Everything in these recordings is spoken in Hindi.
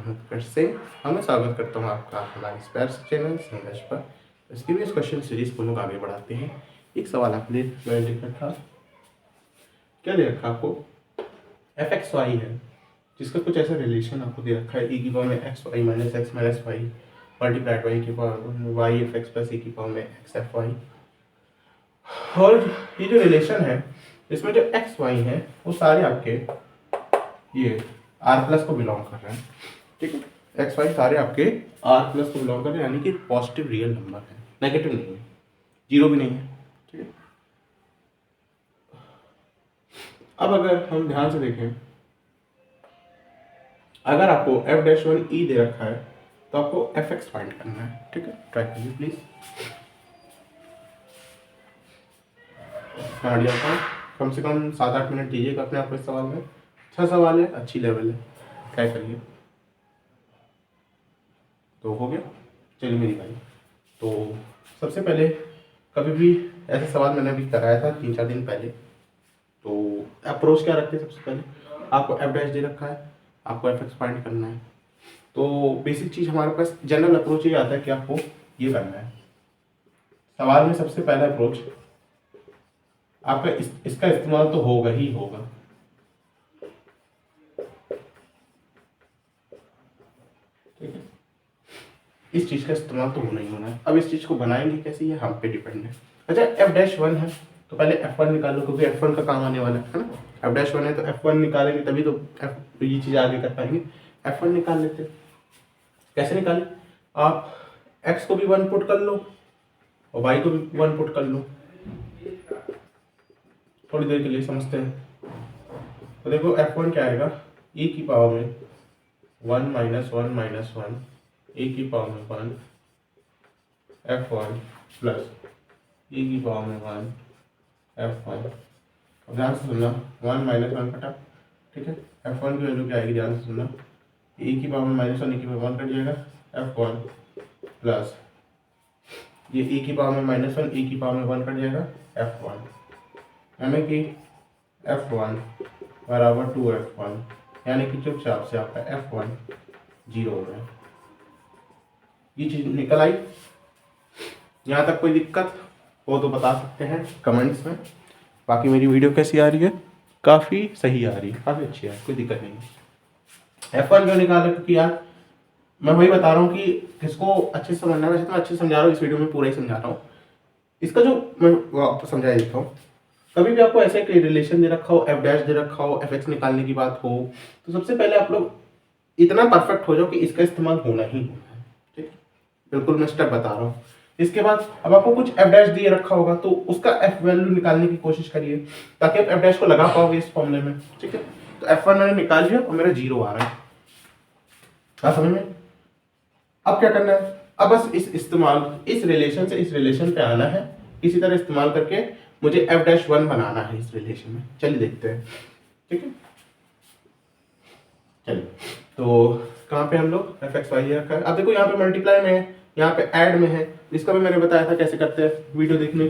फिर से मैं स्वागत करता हूँ आपका हमारे इस प्यार से चैनल संघर्ष पर। इसकी भी इस क्वेश्चन सीरीज को लोग आगे बढ़ाते हैं। एक सवाल आपके लिए मैंने लिख रखा, क्या दे रखा आपको, एफ एक्स वाई है जिसका कुछ ऐसा रिलेशन आपको दे रखा है, ई की पावर में x y minus y multiplied y की power y f x plus e की पावर में एक्स एफ वाई। और ये जो रिलेशन है इसमें जो एक्स वाई है वो सारे आपके ये आर प्लस को बिलोंग कर रहे हैं। ठीक है, एक्स वाई सारे आपके आर प्लस को बिलोंग कर रहे हैं, यानी कि पॉजिटिव रियल नंबर है, नेगेटिव नहीं है, जीरो भी नहीं है। ठीक है, अब अगर हम ध्यान से देखें, अगर आपको एफ डैश वन ई दे रखा है तो आपको एफ एक्स फाइंड करना है। ठीक है, ट्राई करिए प्लीज। मैं हट जाता हूँ, कम से कम 7-8 मिनट दीजिएगा अपने आप को इस सवाल में। अच्छा सवाल है, अच्छी लेवल है, ट्राई करिए। तो हो गया, चलिए मेरी भाई। तो सबसे पहले कभी भी ऐसा सवाल मैंने अभी कराया था 3-4 दिन पहले। तो अप्रोच क्या रखते हैं, सबसे पहले आपको एफ डैश दे रखा है, आपको एफ एक्स फाइंड करना है। तो बेसिक चीज़ हमारे पास जनरल अप्रोच ये आता है कि आपको ये करना है। सवाल में सबसे पहला अप्रोच आपका इसका इस्तेमाल तो होगा ही होगा। ठीक है, इस चीज़ का इस्तेमाल तो होना ही होना है। अब इस चीज़ को बनाएंगे कैसे, ये हम पे डिपेंड है। अच्छा, एफ डैश वन है तो पहले एफ वन निकालो, क्योंकि एफ वन का काम आने वाला है ना। एफ डैश वन है तो एफ वन निकालेंगे तभी तो एफ ये चीज़ आगे कर पाएंगे। एफ वन निकाल लेते हैं। कैसे निकालें, आप एक्स को भी वन पुट कर लो और वाई को भी वन पुट कर लो। थोड़ी देर के लिए समझते हैं। तो देखो एफ वन क्या आएगा, ई की पावर में 1 - 1 ए की पावर में 1 f1 प्लस ई की पावर में 1 f1। अब ध्यान से सुनना, 1 - 1 कटा। ठीक है, f1 की वैल्यू क्या आएगी, ध्यान से सुनना, ई की पावर में -1 ई की पावर 1 कट जाएगा, f1 प्लस ये ई की पावर में -1 ई की पावर में 1 कट जाएगा, f1, यानी कि f1 बराबर 2f1, यानी कि चुपचाप से आपका f1 0 हो गया। ये चीज निकल आई। यहाँ तक कोई दिक्कत हो तो बता सकते हैं कमेंट्स में। बाकी मेरी वीडियो कैसी आ रही है, काफ़ी सही आ रही है, काफ़ी अच्छी है, कोई दिक्कत नहीं है। F1 क्यों निकाले, क्योंकि यार मैं वही बता रहा हूँ कि किसको अच्छे से समझना है। वैसे तो मैं अच्छे से समझा रहा हूँ, इस वीडियो में पूरा ही समझा रहा हूँ। इसका जो मैं आपको समझा देता हूँ, कभी भी आपको ऐसे कोई रिलेशन दे रखा हो, एफ डैश दे रखा हो, एफ एक्स निकालने की बात हो, तो सबसे पहले आप लोग इतना परफेक्ट हो जाओ कि इसका इस्तेमाल होना ही होना है। ठीक है, बिल्कुल मैं स्टेप बता रहा हूँ। इसके बाद अब आपको कुछ एफ डैश दिए रखा होगा तो उसका एफ वैल्यू निकालने की कोशिश करिए, ताकि आप एफ डैश को लगा पाओगे इस फॉर्मूले में। ठीक है, तो F1 मैंने निकाल लिया और मेरा 0 आ रहा है। हाँ, समझ में। अब क्या करना है, अब बस इस रिलेशन से इस रिलेशन पे आना है, इसी तरह इस्तेमाल करके मुझे एफ डैश वन बनाना है इस रिलेशन में। चलिए देखते हैं। ठीक है, चलिए तो कहाँ पे हम लोग एफ एक्स वाई रखा है। अब देखो यहाँ पे मल्टीप्लाई में है, यहाँ पे ऐड में है, इसका भी मैंने बताया था कैसे करते हैं। वीडियो देखनी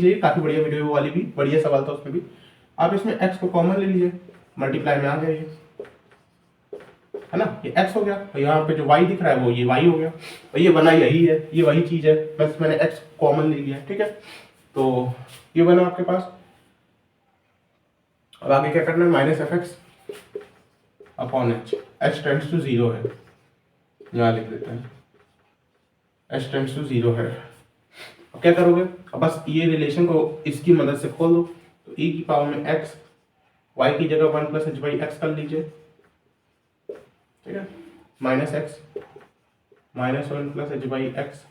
चाहिए, काफी बढ़िया वीडियो, वो वाली भी बढ़िया सवाल था उसमें भी। आप इसमें x को कॉमन ले लीजिए, मल्टीप्लाई में आ गया ये, है ना, ये x हो गया, और यहाँ पे जो y दिख रहा है वो ये y हो गया, और ये बना यही है, ये वही चीज है, बस मैंने x कॉमन ले लिया। ठीक है, तो ये बना आपके पास। अब आगे क्या करना है, minus F x upon h tends to 0 है, यहाँ लिख देते हैं h टेंड्स टू 0 है। अब क्या करोगे, अब बस ये रिलेशन को इसकी मदद से खोल दो। तो e की पावर में x, y की जगह 1 + h/x कर लीजिए। ठीक है, माइनस एक्स -1 + h/x,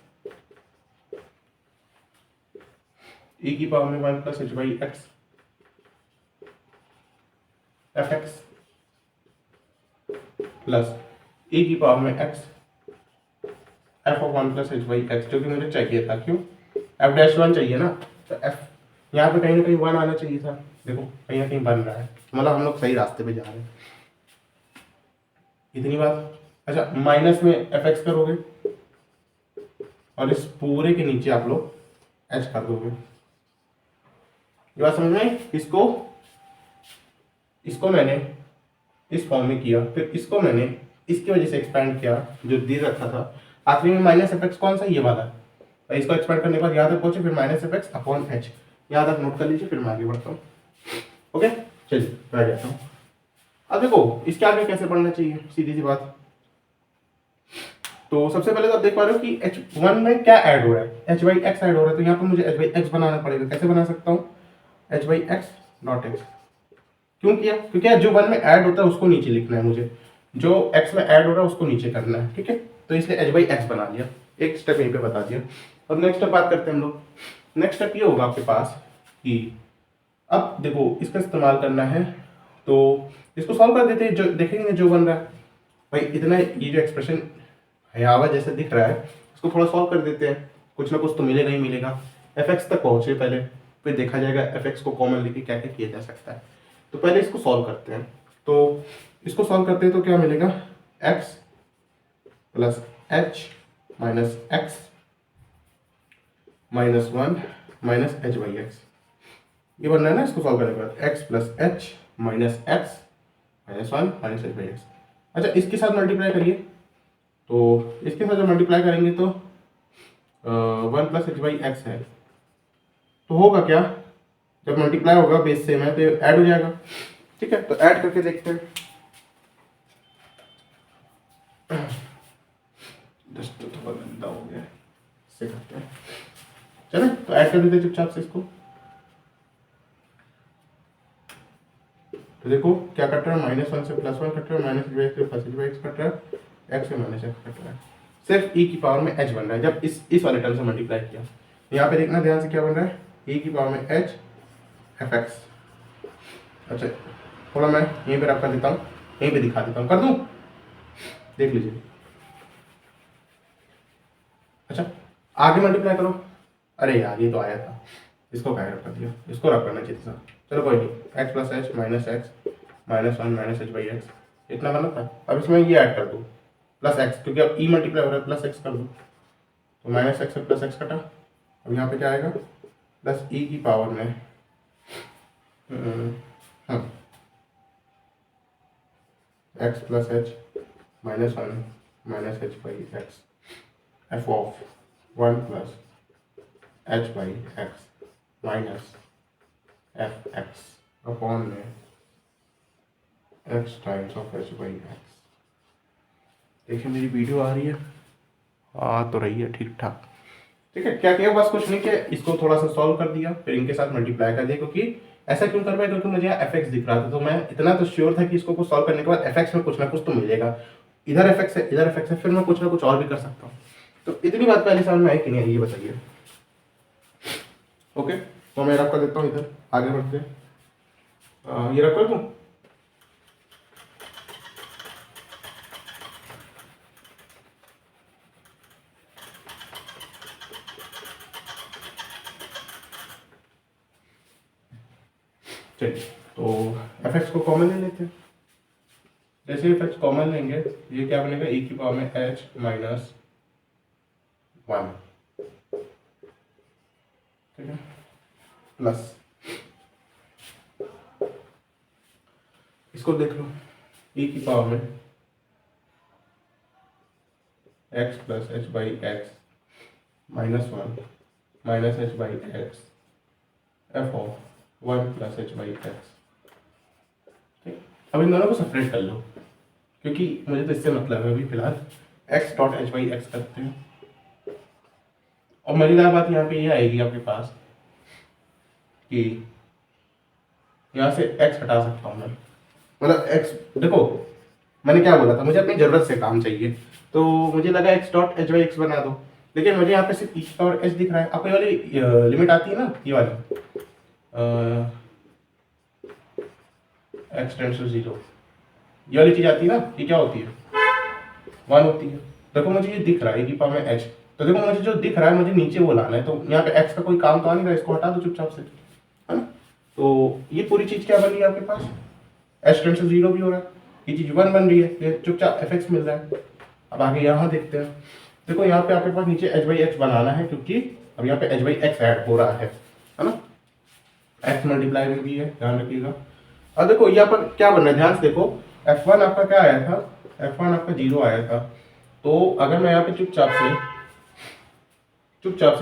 e की पावर में 1 + h/x f(x) प्लस e की पावर में x f(1 + h/x), जो कि मुझे चाहिए था। क्यों, f डैश 1 चाहिए ना, तो f यहाँ पे कहीं ना कहीं 1 आना चाहिए था। देखो कहीं ना कहीं बन रहा है, मतलब हम लोग सही रास्ते पे जा रहे हैं। इतनी बात। अच्छा, माइनस में एफ एक्स करोगे और इस पूरे के नीचे आप लोग एच कर दोगे। ये बात समझ में। इसको मैंने इस फॉर्म में किया, फिर इसको मैंने इसकी वजह से एक्सपेंड किया जो दे रखा था, आखिरी में माइनस एफ एक्स कौन सा, ये वाला, और इसको एक्सपेंड करने के बाद यहाँ तक पहुंचे, फिर minus F x upon H, यहाँ तक नोट कर लीजिए, फिर मैं आगे बढ़ता हूँ। ओके चलिए मैं जाता हूँ। अब देखो इसके आगे कैसे पढ़ना चाहिए, सीधी सी बात। तो सबसे पहले तो आप देख पा रहे हो कि h1 में क्या ऐड हो रहा है, h बाई एक्स ऐड हो रहा है, तो यहाँ पर मुझे h बाई एक्स बनाना पड़ेगा। कैसे बना सकता हूँ, h by x dot x. क्यों किया, क्योंकि जो 1 में ऐड होता है उसको नीचे लिखना है मुझे, जो x में ऐड हो रहा है उसको नीचे करना है, ठीक है। तो इसलिए h बाई एक्स बना लिया, एक स्टेप यहीं पे बता दिया। अब नेक्स्ट स्टेप बात करते हैं हम लोग। नेक्स्ट स्टेप ये होगा आपके पास कि अब देखो इसका इस्तेमाल करना है, तो इसको सॉल्व कर देते हैं, जो देखेंगे जो बन रहा है भाई, इतना ये जो एक्सप्रेशन हयावा जैसे दिख रहा है इसको थोड़ा सॉल्व कर देते हैं, कुछ ना कुछ तो मिलेगा ही मिलेगा। एफ एक्स तक पहुंचे पहले, फिर देखा जाएगा एफ एक्स को कॉमन लेके क्या क्या किया जा सकता है। तो पहले इसको सॉल्व करते हैं, तो इसको सॉल्व करते हैं तो क्या मिलेगा, x plus h minus x minus 1 minus h by x, ये बनना है ना इसको सॉल्व करने के बाद, x plus h minus x minus 1 minus h by x. अच्छा इसके साथ मल्टीप्लाई करिए, तो इसके साथ जब मल्टीप्लाई करेंगे तो 1 प्लस एच बाई एक्स है, तो होगा क्या, जब मल्टीप्लाई होगा बेस सेम है तो ऐड हो जाएगा, ठीक है। तो ऐड करके देखते हैं, जस्ट तो थोड़ा गंदा हो गया, इससे करते हैं, चले तो ऐड कर देते चुपचाप से इसको। तो देखो क्या कट रहा है, -1 से +1 कट रहा है, माइनस एच बाई एक्स से plus h by x cut रहा है, एक्स से माइनस एक्स कट रहा है, सिर्फ ई की पावर में एच बन रहा है जब इस वाले टर्म से मल्टीप्लाई किया। यहाँ पे देखना ध्यान से क्या बन रहा है, ई की पावर में एच एफ एक्स। अच्छा थोड़ा मैं यहीं पे रख कर देता हूँ, यहीं पे दिखा देता हूँ, कर दूँ, देख लीजिए। अच्छा आगे मल्टीप्लाई करो, अरे यार ये तो आया था, इसको क्या रख कर दिया, इसको रख करना चाहिए था, चलो कोई नहीं, x plus h minus x minus 1 minus h by x, इतना करना था। अब इसमें ये ऐड कर दूँ प्लस एक्स, क्योंकि अब ई मल्टीप्लाई हो रहा है, प्लस एक्स कर दूँ, तो माइनस एक्स से प्लस एक्स कटा, अब यहाँ पे क्या आएगा, प्लस ई की पावर में x plus h minus 1 minus h by x, f of 1 plus h by x minus F x upon में x times of h by x. देखिए मेरी वीडियो आ रही है, आ तो रही है ठीक ठाक, ठीक है। क्या किया, बस कुछ नहीं किया, इसको थोड़ा सा सॉल्व कर दिया, फिर इनके साथ मल्टीप्लाई कर दिया, क्योंकि ऐसा क्यों कर पाया, क्योंकि मुझे यहाँ एफ एक्स दिख रहा था, तो मैं इतना तो श्योर था कि इसको कुछ सॉल्व करने के बाद एफ एक्स में कुछ ना कुछ तो मिलेगा, इधर एफ एक्स है इधर एफ एक्स है, फिर मैं कुछ ना कुछ और भी कर सकता हूँ। तो इतनी बात पहले समझ में आई कि नहीं आई, ये बताइए। ओके तो मैं रख कर देता हूँ इधर, आगे बढ़ते हैं, ये रख कर दूँ, चलिए तो एफ एक्स को कॉमन ले लेते हैं। जैसे एफ एक्स कॉमन लेंगे, ये क्या बनेगा, ई की पावर में एच माइनस 1, ठीक है, प्लस इसको देख लो, ई की पावर में x plus h by x minus 1 minus h by x f of 1 plus h by x, ठीक। अब इन दोनों को सेपरेट कर लो, क्योंकि मुझे तो इससे मतलब है अभी फिलहाल, x dot H by x करते हैं। और मजेदार बात यहाँ पे ये आएगी आपके पास कि यहाँ से एक्स हटा सकता हूँ मैं, मतलब एक्स, देखो मैंने क्या बोला था, मुझे अपनी ज़रूरत से काम चाहिए, तो मुझे लगा x dot H by x बना दो, लेकिन मुझे यहाँ पे सिर्फ ई और एच दिख रहा है। आपको ये वाली लिमिट आती है ना, ये वाली एक्स टेंड्स टू 0, ये वाली चीज़ आती है ना, ये क्या होती है, 1 होती है। देखो मुझे ये दिख रहा है कि पावर में एच, तो देखो मुझे जो दिख रहा है मुझे नीचे वो लाना है, तो यहाँ पे एक्स का कोई काम तो आ नहीं रहा, इसको हटा दो चुपचाप से, है ना। तो ये पूरी चीज़ क्या बन रही है आपके पास, एच टेंड्स टू 0 भी हो रहा है, ये चीज़ 1 बन रही है, ये चुपचाप एफ एक्स मिल रहा है। अब आगे यहाँ देखते हैं, देखो यहाँ पे आपके पास नीचे एच बाई एक्स बनाना है, क्योंकि अब यहाँ पे एच बाई एक्स ऐड हो रहा है ना, एक्स मल्टीप्लाई में भी है, ध्यान रखिएगा। अब देखो यहाँ पर क्या बन रहा है, ध्यान से देखो, F1 आपका क्या आया था, F1 आपका 0 आया था। तो अगर मैं यहाँ पे चुपचाप से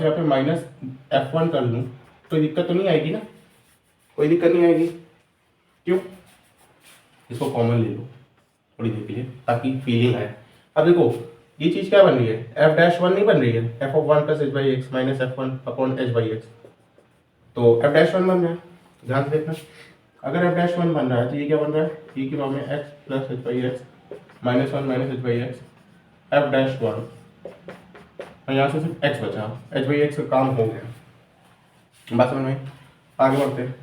यहाँ पे माइनस F1 कर लूँ तो दिक्कत तो नहीं आएगी ना, कोई दिक्कत नहीं आएगी। क्यों? इसको कॉमन ले लो थोड़ी देर के लिए ताकि फीलिंग आए। अब देखो ये चीज़ क्या बन रही है, एफ डैश वन नहीं बन रही है, F of one plus h by x minus F one upon H by x, तो एफ डैश वन बन रहा है। ध्यान से देखना, अगर एफ डैश वन बन रहा है तो ये क्या बन रहा है, e की पावर में x plus h by x minus one minus h by x F dash one, और यहाँ से सिर्फ एक्स बचा, एच बाई एक्स का काम हो गया। बात समझ में? आगे बढ़ते हैं।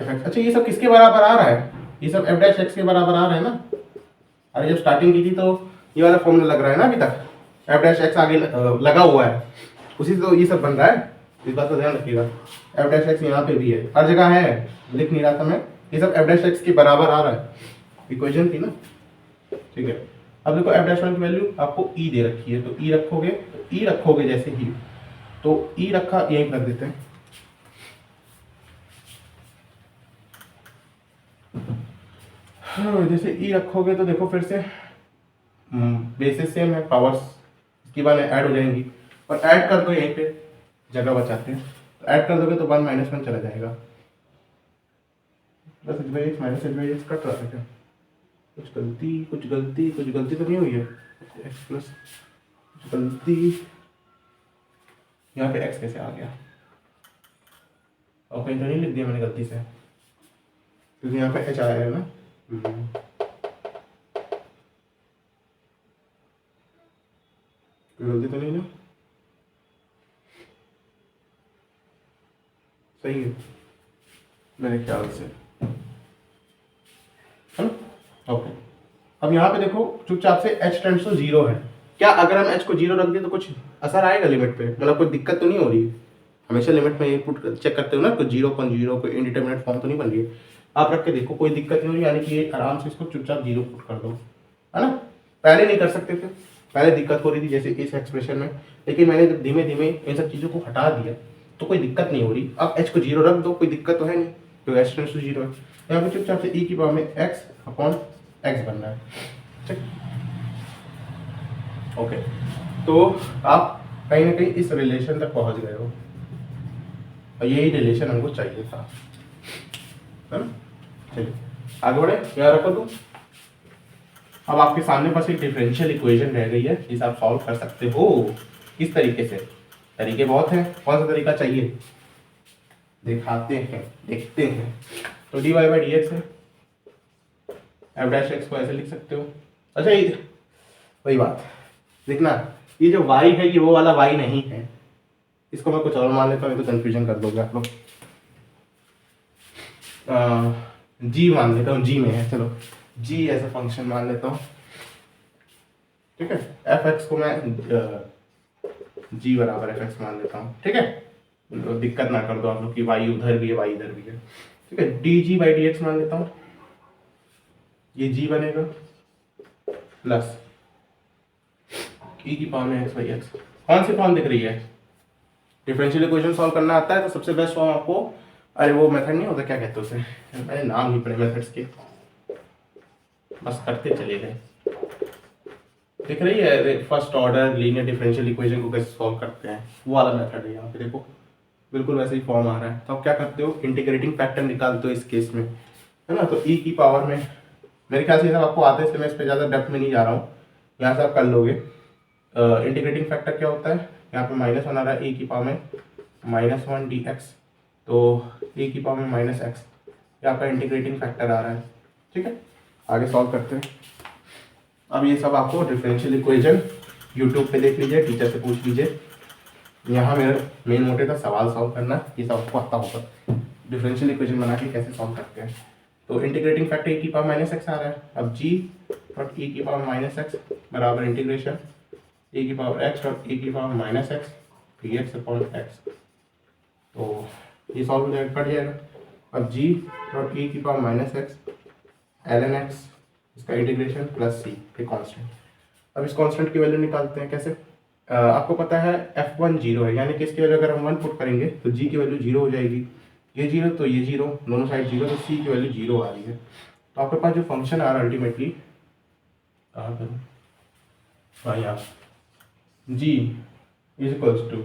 अच्छा ये सब किसके बराबर आ रहा है, ये सब एफ डैश एक्स के बराबर आ रहा है ना। अरे जब स्टार्टिंग की थी तो ये वाला फॉर्मूला लग रहा है ना अभी तक, एफ डैश एक्स आगे लगा हुआ है, उसी से तो ये सब बन रहा है। इस बात का ध्यान रखिएगा, एफ डैश एक्स यहाँ पे भी है, हर जगह है, लिख नहीं रहा था मैं, ये सब एफ डैश एक्स के बराबर आ रहा है, इक्वेशन थी ना। ठीक है, अब देखो एफ डैश वन की वैल्यू आपको ई दे रखी है, तो ई रखोगे जैसे ही, तो ई रखा यहीं रख देते हैं। जैसे ई रखोगे तो देखो फिर से बेसिस सेम है, पावर्स इसकी बार ऐड हो जाएंगी, और ऐड कर दो, यहीं पे जगह बचाते हैं, तो ऐड कर दोगे तो वन माइनस वन चला जाएगा, plus h by x minus h by x cut रहा है क्या, कुछ गलती तो नहीं हुई है, एक्स प्लस कुछ गलती, यहाँ पे एक्स कैसे आ गया, और कहीं तो नहीं लिख दिया मैंने गलती से, क्योंकि यहाँ पे एच आया है ना। गलती तो नहीं ना, सही है मेरे ख्याल से, है ना। ओके, अब यहाँ पे देखो चुपचाप से h टेंड्स टू 0 है, क्या अगर हम h को 0 रख दें तो कुछ असर आएगा लिमिट पे, मतलब कोई दिक्कत तो नहीं हो रही है। हमेशा लिमिट में ये पुट चेक करते हो ना, कोई 0.0 कोई इनडिटरमिनेट फॉर्म तो नहीं बन रही है, आप रख के देखो कोई दिक्कत नहीं हो रही, यानी कि ये आराम से इसको चुपचाप 0 पुट कर दो, है ना। पहले नहीं कर सकते थे, पहले दिक्कत हो रही थी जैसे इस एक्सप्रेशन में, लेकिन मैंने जब धीमे धीमे इन सब चीज़ों को हटा दिया तो कोई दिक्कत नहीं हो रही। अब h को 0 रख दो, कोई दिक्कत तो है नहीं, तो h टेंड्स टू 0 है, यहाँ पे चुपचाप से e की पावर में x अपॉन x बन रहा है। ठीक, ओके, तो आप कहीं ना कहीं इस रिलेशन तक पहुंच गए हो, और यही रिलेशन हमको चाहिए था, है ना। चलिए आगे बढ़े, क्या रखो तुम, अब आपके सामने पास एक डिफरेंशियल इक्वेशन रह गई है जिसे आप सॉल्व कर सकते हो। किस तरीके से, तरीके बहुत हैं, कौन सा तरीका चाहिए दिखाते हैं, देखते हैं। तो dy बाई डी एक्स है, एफ डैश एक्स को ऐसे लिख सकते हो। अच्छा ये वही बात देखना, ये जो y है ये वो वाला y नहीं है, इसको मैं कुछ और मान लेता हूँ, तो कंफ्यूजन कर दोगे आप लोग। g मान लेता हूँ, g में है, चलो g ऐसा फंक्शन मान लेता हूँ, ठीक है। एफ एक्स को मैं g बराबर एफ एक्स मान लेता हूँ, ठीक है, तो दिक्कत ना कर दो आप लोग कि y उधर भी है y इधर भी है, ठीक है। D G by D x मान लेता हूँ, ये g बनेगा प्लस e की पावर में एक्स बाई एक्स। कौन सी फॉर्म दिख रही है, डिफरेंशियल इक्वेशन सॉल्व करना आता है तो सबसे बेस्ट फॉर्म आपको, अरे वो मेथड नहीं होता, क्या कहते हैं उसे, मैंने नाम नहीं पढ़े मेथड्स के, बस करते चले गए। दिख रही है first order linear differential equation को कैसे सॉल्व करते हैं, वो वाला मेथड है यहाँ पे, देखो बिल्कुल वैसे ही फॉर्म आ रहा है। तो आप क्या करते हो, इंटीग्रेटिंग फैक्टर निकालते हो इस केस में, है ना। तो e की पावर में, मेरे ख्याल से ये सब आपको आते हैं, इसलिए मैं इस पर ज़्यादा डेप्थ में नहीं जा रहा हूँ, यहाँ से आप कर लोगे। इंटीग्रेटिंग फैक्टर क्या होता है, यहाँ पे माइनस वन आ रहा है, e की पावर में माइनस वन डी एक्स, तो e की पावर में माइनस एक्स, ये आपका इंटीग्रेटिंग फैक्टर आ रहा है, ठीक है। आगे सॉल्व करते हैं। अब ये सब आपको डिफरेंशियल इक्वेशन यूट्यूब पे देख लीजिए, टीचर से पूछ लीजिए, यहाँ मेरा मेन मोटिव था सवाल सॉल्व करना, ये सब आपको आता होगा डिफरेंशियल इक्वेशन बना के कैसे सॉल्व करते हैं। तो इंटीग्रेटिंग फैक्टर e की पावर माइनस एक्स आ रहा है, अब g डॉट e की पावर माइनस एक्स बराबर इंटीग्रेशन e की पावर x डॉट e की power minus x dx upon x, तो ये सॉल्व हो जाएगा, कट जाएगा। अब g डॉट e की power minus x ln x, इसका इंटीग्रेशन प्लस c के कांस्टेंट। अब इस कांस्टेंट की वैल्यू निकालते हैं कैसे, आपको पता है f1 0 है, यानी कि इसकी वैल्यू अगर हम 1 पुट करेंगे तो g की वैल्यू 0 हो जाएगी, ये 0 तो ये 0, दोनों साइड 0, तो c की वैल्यू 0 आ रही है। तो आपके पास जो फंक्शन आ रहा है अल्टीमेटली कहाँ पर भाई आप g is equals to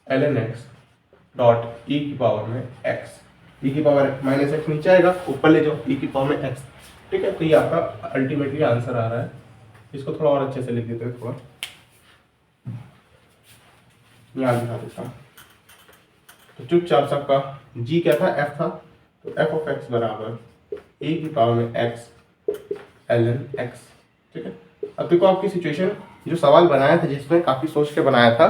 ln x dot e की पावर में x, e की पावर माइनस एक्स नीचे आएगा, ऊपर ले जाओ e की पावर में x। ठीक है, तो ये आपका अल्टीमेटली आंसर आ रहा है। इसको थोड़ा और अच्छे से लिख देते हैं, थोड़ा यहाँ दिखा देता हूँ। तो चुपचाप सबका g क्या था, f था, तो f ऑफ x बराबर e की पावर में x ln x। ठीक है, अब देखो आपकी सिचुएशन, जो सवाल बनाया था जिसमें काफ़ी सोच के बनाया था,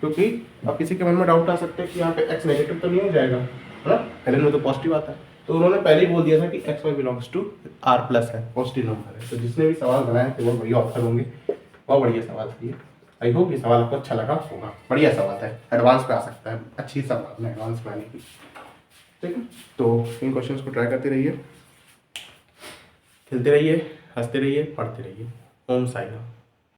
क्योंकि अब किसी के मन में डाउट आ सकता है कि यहाँ पे x नेगेटिव तो नहीं हो जाएगा, है ना, ln में तो पॉजिटिव आता है। तो उन्होंने पहले ही बोल दिया था कि X Y belongs to r plus है, पॉजिटिव नंबर है। तो जिसने भी सवाल बनाए थे वो बढ़िया ऑप्शन होंगे, बहुत बढ़िया सवाल था ये। आई होप ये सवाल आपको अच्छा लगा होगा, बढ़िया सवाल है, एडवांस पे आ सकता है, अच्छी सवाल है एडवांस में आने की। ठीक है, तो इन क्वेश्चंस को ट्राई करते रहिए, खेलते रहिए, हंसते रहिए, पढ़ते रहिए। ओम साई राम।